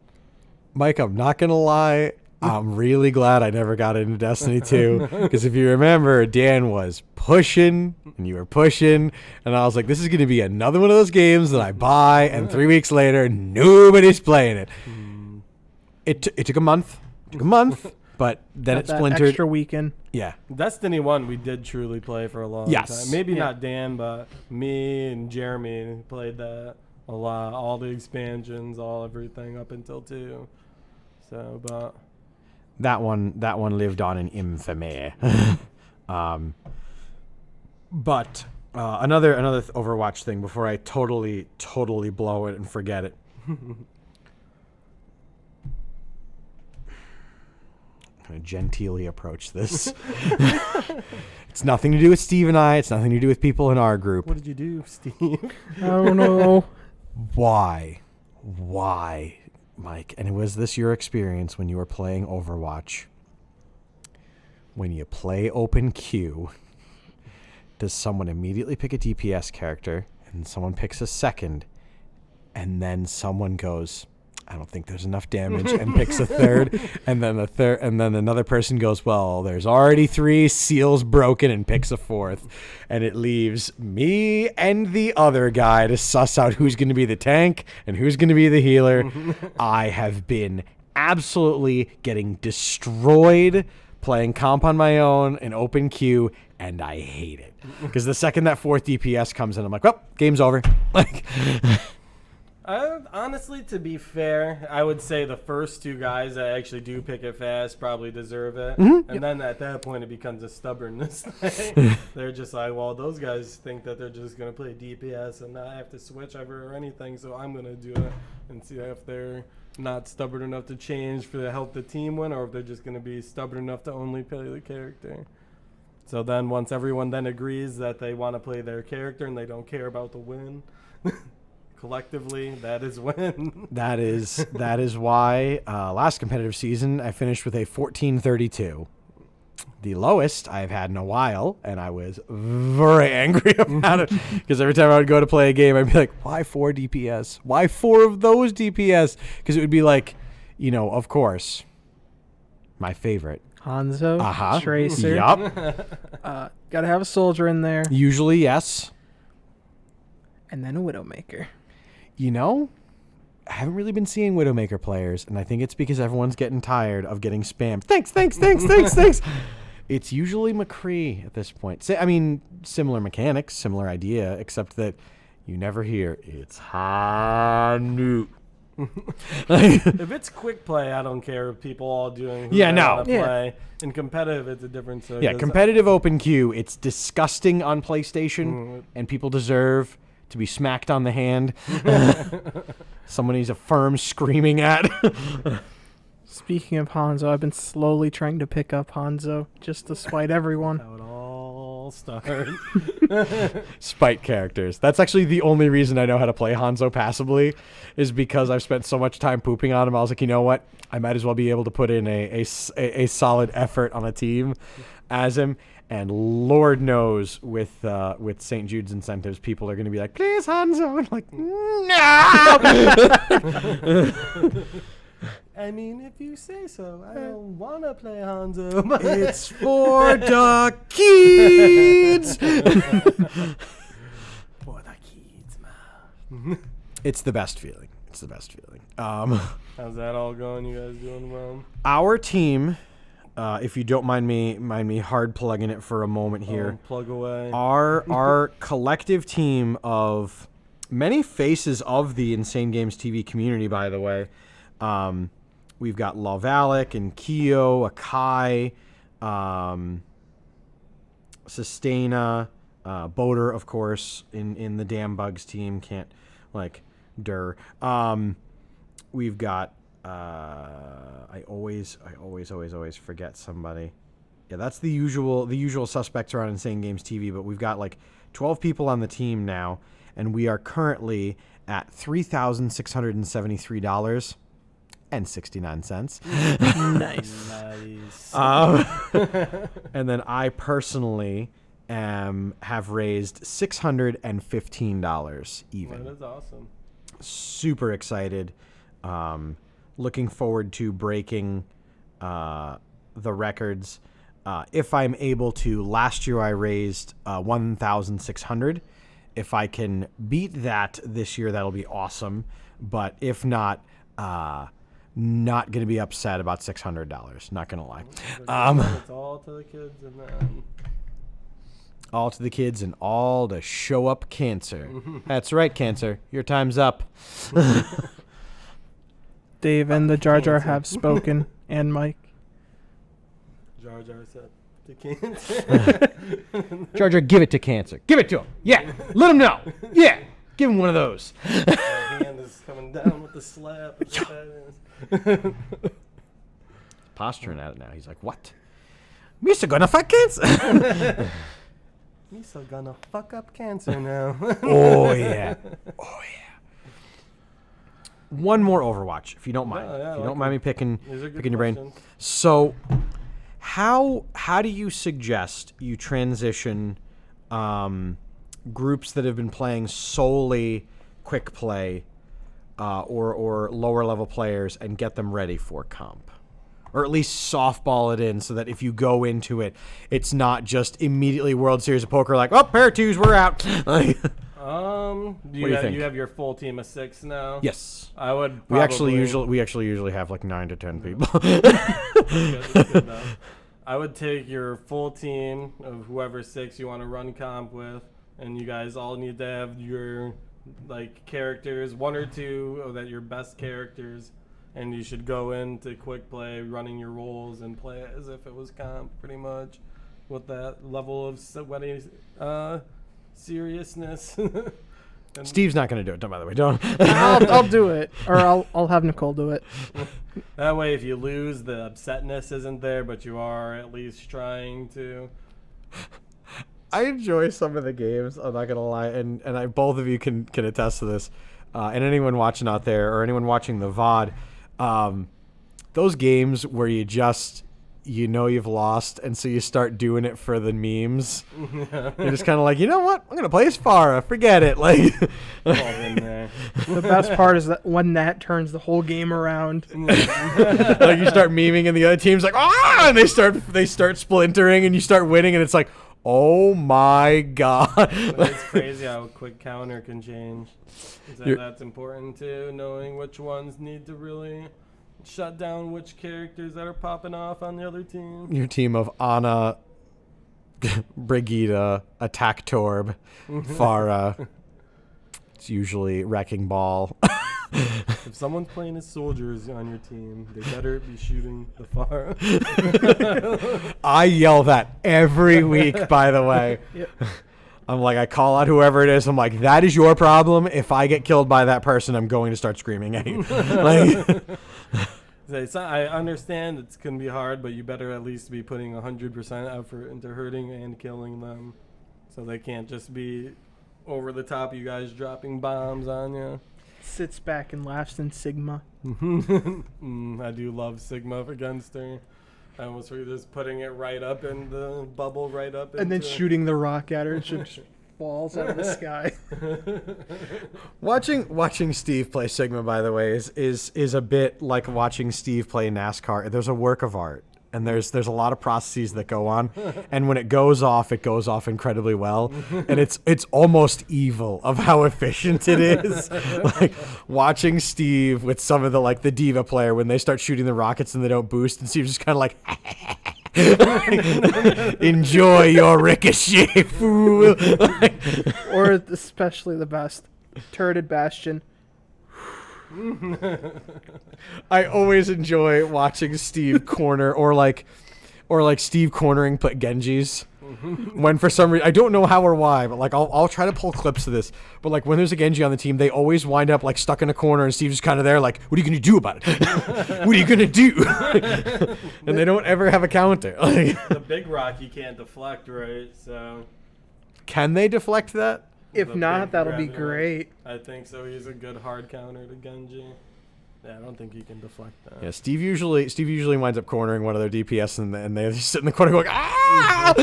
Mike, I'm not going to lie. I'm really glad I never got into Destiny 2 because if you remember, Dan was pushing and you were pushing, and I was like, this is going to be another one of those games that I buy, and 3 weeks later, nobody's playing it. It took a month. But then Got it that splintered. extra weekend. Yeah. Destiny 1 we did truly play for a long Yes. time. Maybe Yeah. not Dan, but me and Jeremy played that a lot. All the expansions, everything up until 2. So, but That one lived on in infamy. But another Overwatch thing before I totally blow it and forget it. I'm going to genteelly approach this. It's nothing to do with Steve and I. It's nothing to do with people in our group. what did you do, Steve? I don't know. Why, Mike? And was this your experience when you were playing Overwatch? When you play open queue, does someone immediately pick a DPS character, and someone picks a second, and then someone goes, I don't think there's enough damage, and picks a third, and then another person goes, well, there's already 3 seals broken, and picks a fourth, and it leaves me and the other guy to suss out who's going to be the tank and who's going to be the healer. I have been absolutely getting destroyed playing comp on my own in open queue, and I hate it because the second that 4th DPS comes in, I'm like, well, game's over. Like. Honestly, to be fair, I would say the first 2 guys that actually do pick it fast probably deserve it. And then at that point, it becomes a stubbornness thing. They're just like, well, those guys think that they're just going to play DPS and not have to switch ever or anything, so I'm going to do it and see if they're not stubborn enough to change to help the team win, or if they're just going to be stubborn enough to only play the character. So then once everyone then agrees that they want to play their character and they don't care about the win, collectively, that is when. That is why last competitive season I finished with a 1432. The lowest I've had in a while, and I was very angry about it because every time I would go to play a game, I'd be like, why 4 DPS? Why 4 of those DPS? Because it would be like, of course, my favorite. Hanzo, Tracer. Yup. Gotta have a soldier in there. Usually, yes. And then a Widowmaker. I haven't really been seeing Widowmaker players, and I think it's because everyone's getting tired of getting spammed. Thanks. It's usually McCree at this point. I mean, similar mechanics, similar idea, except that you never hear it's Hanu. If it's quick play, I don't care if people all doing who Yeah, they no. wanna Yeah. play. In competitive, it's a different story. Yeah, 'cause competitive open queue. It's disgusting on PlayStation, and people deserve to be smacked on the hand. Someone needs a firm screaming at. Speaking of Hanzo, I've been slowly trying to pick up Hanzo just to spite everyone. How it all started. Spite characters. That's actually the only reason I know how to play Hanzo passively, is because I've spent so much time pooping on him. I was like, you know what? I might as well be able to put in a solid effort on a team as him. And Lord knows, with St. Jude's incentives, people are going to be like, please, Hanzo. And I'm like, no! I mean, if you say so, I don't want to play Hanzo. But It's for the kids! for the kids, man. It's the best feeling. It's the best feeling. How's that all going? You guys doing well? Our team, if you don't mind me hard plugging it for a moment here. Plug away. Our collective team of many faces of the Insane Games TV community, by the way. We've got Lavalic and Keo, Akai, Sustaina, Boater, of course, in the Damn Bugs team. Can't, like, we've got, I always forget somebody. Yeah, that's the usual suspects around Insane Games TV, but we've got like 12 people on the team now, and we are currently at $3,673 and 69 cents. Nice. Nice. And then I personally have raised $615 even. That is awesome. Super excited. Looking forward to breaking the records. If I'm able to, last year I raised $1,600. If I can beat that this year, that'll be awesome. But if not, not going to be upset about $600. Not going to lie. It's all to the kids and then. All to the kids and all to show up Cancer. That's right, Cancer. Your time's up. Dave and the Jar Jar have spoken, and Mike. Jar Jar said to kids. Jar Jar, give it to Cancer. Give it to him. Yeah. Let him know. Yeah. Give him one of those. My hand is coming down with the slap. Posturing at it now. He's like, what? Mr. Gonna fuck Cancer. He's so gonna fuck up Cancer now. Oh, yeah. Oh, yeah. One more Overwatch, if you don't mind. Yeah, yeah, if you I don't like mind it. me picking These are good your brain. questions. So, how do you suggest you transition groups that have been playing solely quick play or lower level players and get them ready for comp? Or at least softball it in so that if you go into it, it's not just immediately World Series of Poker like, oh, pair of twos, we're out. Do do you think? You have your full team of 6 now? Yes. I would. We actually probably- usually have like 9 to 10 people. That's good enough. I would take your full team of whoever 6 you want to run comp with, and you guys all need to have your like characters, 1 or 2 of that your best characters, and you should go into quick play running your roles and play it as if it was comp, pretty much, with that level of seriousness. And Steve's not going to do it, by the way. Don't. I'll do it, or I'll have Nicole do it. that way, if you lose, the upsetness isn't there, but you are at least trying to. I enjoy some of the games. I'm not gonna lie, and both of you can attest to this. And anyone watching out there, or anyone watching the VOD, those games where you just you've lost, and so you start doing it for the memes. You're just kind of like, you know what? I'm gonna play Spara. Forget it. Like, All in there. The best part is that when that turns the whole game around. like you start memeing, and the other team's like, ah, and they start splintering, and you start winning, and it's like, oh my god. It's crazy how quick counter can change. That's important too, knowing which ones need to really shut down which characters that are popping off on the other team. Your team of Ana, Brigida, Attack Torb, Farah. It's usually Wrecking Ball. If someone's playing as soldiers on your team, they better be shooting the far. I yell that every week, by the way. Yep. I'm like, I call out whoever it is. I'm like, that is your problem. If I get killed by that person, I'm going to start screaming at you. Like, I understand it's going to be hard, but you better at least be putting 100% effort into hurting and killing them. So they can't just be over the top of you guys dropping bombs on you. Sits back and laughs in Sigma. I do love Sigma against her. I almost were just putting it right up in the bubble, right up And then into- shooting the rock at her and she just falls out of the sky. watching Steve play Sigma, by the way, is a bit like watching Steve play NASCAR. There's a work of art, and there's a lot of processes that go on, and when it goes off incredibly well, and it's almost evil of how efficient it is. Like watching Steve with some of the diva player when they start shooting the rockets and they don't boost, and Steve's just kind of like. Enjoy your ricochet, fool. Or especially the best, Turreted Bastion. I always enjoy watching Steve corner or Steve cornering Genjis. When for some reason, I don't know how or why, but I'll try to pull clips of this. But when there's a Genji on the team, they always wind up stuck in a corner, and Steve's just kind of there what are you going to do about it? What are you going to do? And they don't ever have a counter. The big rock you can't deflect, right? So Can they deflect that? If the not, big that'll be gravity great. I think so. He's a good hard counter to Genji. Yeah, I don't think he can deflect that. Yeah, Steve usually winds up cornering one of their DPS, and they just sit in the corner going, ah!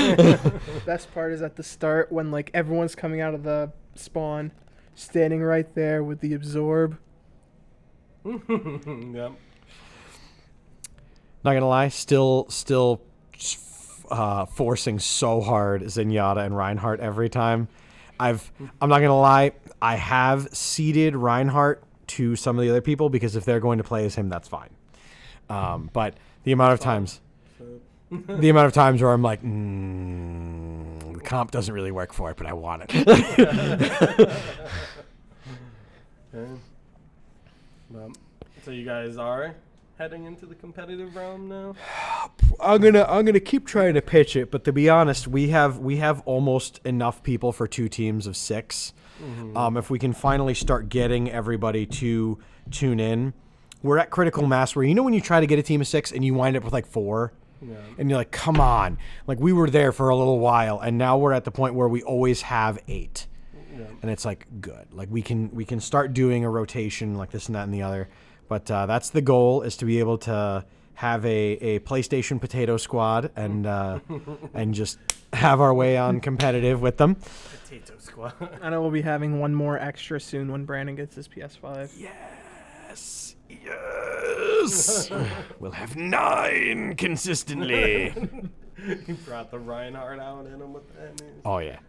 Best part is at the start when everyone's coming out of the spawn, standing right there with the absorb. Yep. Not gonna lie, still forcing so hard Zenyatta and Reinhardt every time. I'm not gonna lie, I have seeded Reinhardt to some of the other people because if they're going to play as him, that's fine. But the amount of times where I'm like, the comp doesn't really work for it, but I want it. Okay. So you guys are heading into the competitive realm now? I'm gonna keep trying to pitch it, but to be honest, we have almost enough people for 2 teams of 6. Mm-hmm. If we can finally start getting everybody to tune in, we're at critical mass where when you try to get a team of 6 and you wind up with 4, and you're like, come on, we were there for a little while, and now we're at the point where we always have 8, and it's good. We can start doing a rotation this and that and the other, but that's the goal, is to be able to have a PlayStation potato squad and just have our way on competitive with them. Potato squad. I know we'll be having one more extra soon when Brandon gets his PS5. Yes. We'll have 9 consistently. You brought the Reinhardt out in him with that news. Oh yeah.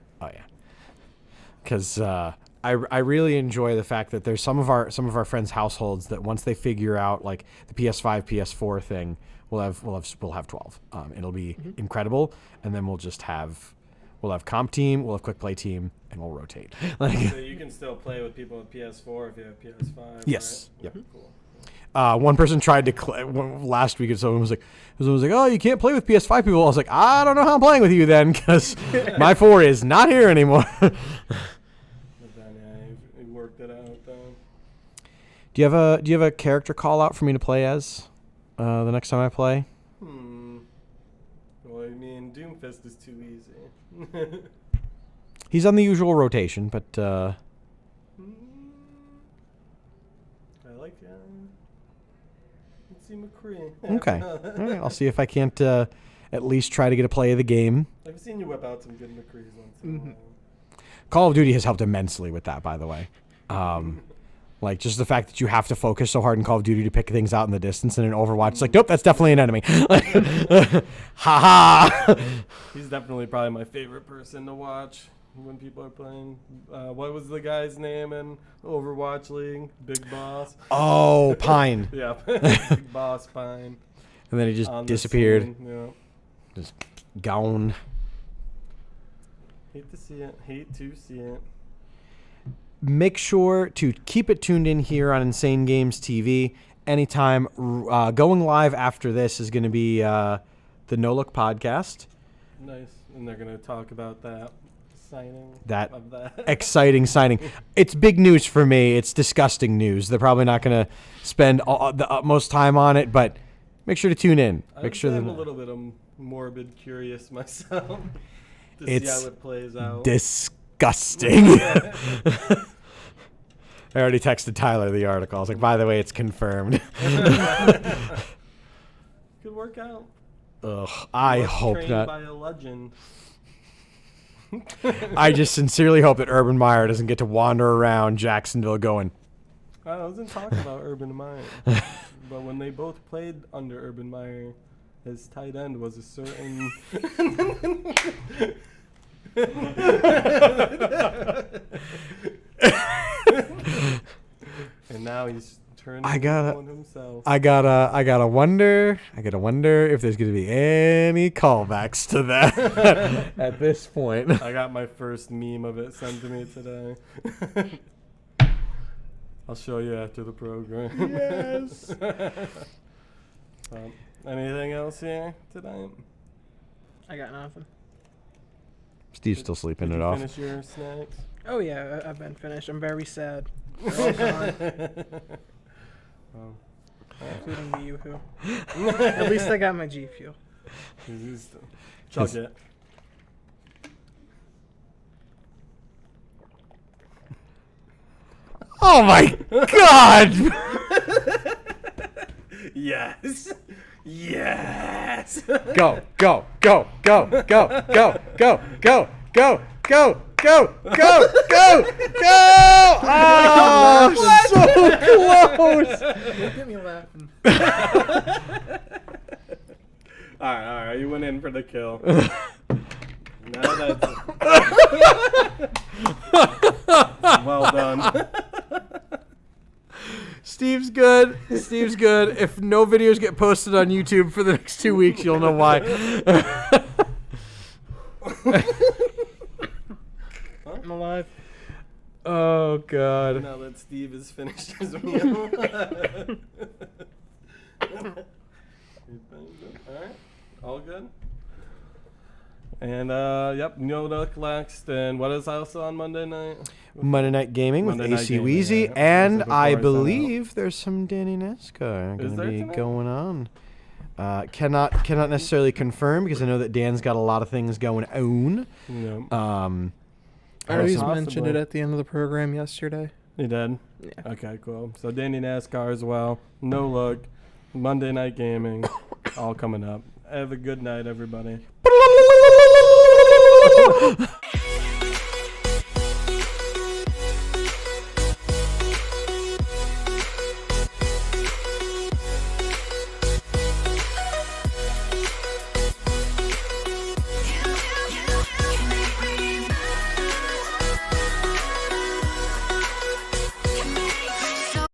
Because I really enjoy the fact that there's some of our friends' households that once they figure out the PS5, PS4 thing, we'll have 12. It'll be incredible, and then we'll have comp team, we'll have quick play team, and we'll rotate. So you can still play with people with PS4 if you have PS5. Yes. Right? Yep. Cool. One person tried to last week, and someone was like, "Oh, you can't play with PS5 people." I was like, "I don't know how I'm playing with you then, because my 4 is not here anymore." But then you worked it out though. Do you have a character call out for me to play as the next time I play? Well, I mean, Doomfist is too easy. He's on the usual rotation, but I like let's see McCree. okay. All right, I'll see if I can't at least try to get a play of the game. I've seen you whip out some good McCrees once in a while. Call of Duty has helped immensely with that, by the way. Just the fact that you have to focus so hard in Call of Duty to pick things out in the distance, and in Overwatch, it's nope, that's definitely an enemy. Ha ha! He's definitely probably my favorite person to watch. when people are playing. What was the guy's name in Overwatch League? Big Boss. Oh, Pine. Yeah, Big Boss Pine. And then he just On the disappeared. scene, yeah. Just gone. Hate to see it. Hate to see it. Make sure to keep it tuned in here on Insane Games TV. Anytime. Going live after this is going to be the No Look podcast. Nice. And they're going to talk about that signing That of that. exciting signing. It's big news for me. It's disgusting news. They're probably not going to spend the utmost time on it, but make sure to tune in. Make sure that I'm a little bit morbid curious myself to see It's how it plays out. disgusting. I already texted Tyler the article. I was like, by the way, it's confirmed. Could work out. Ugh, I Was hope trained not. by a legend. I just sincerely hope that Urban Meyer doesn't get to wander around Jacksonville going, I wasn't talking about Urban Meyer, but when they both played under Urban Meyer, his tight end was a certain. And now he's turning on himself. I gotta wonder if there's gonna be any callbacks to that at this point. I got my first meme of it sent to me today. I'll show you after the program. Yes. Anything else here tonight? I got nothing. Steve's still sleeping Did it you off. finish your snacks? Oh yeah, I've been finished. I'm very sad. They're all gone, including the Yoo-hoo. At least I got my G Fuel. Chug it. Oh my God! Yes. Yes. Go, go, go, go, go, go, go, go, go, go, go, go, go, go! Oh, so close! Get me laughing. All right. You went in for the kill. Now that's well done. Steve's good. Steve's good. If no videos get posted on YouTube for the next 2 weeks, you'll know why. I'm alive. Oh God. Now that Steve has finished his meal. Alright. All good? And yep, no luck next. And what is also on Monday night? Monday Night Gaming with Monday Night AC Gaming, Weezy, yeah. and Before I I sign out. believe there's some Danny NASCAR Is going to there be tonight? going on. Cannot necessarily confirm because I know that Dan's got a lot of things going on. Yeah. I always Possible. mentioned it at the end of the program yesterday. You did? Yeah. Okay, cool. So Danny NASCAR as well. No look. Monday Night Gaming. All coming up. Have a good night, everybody.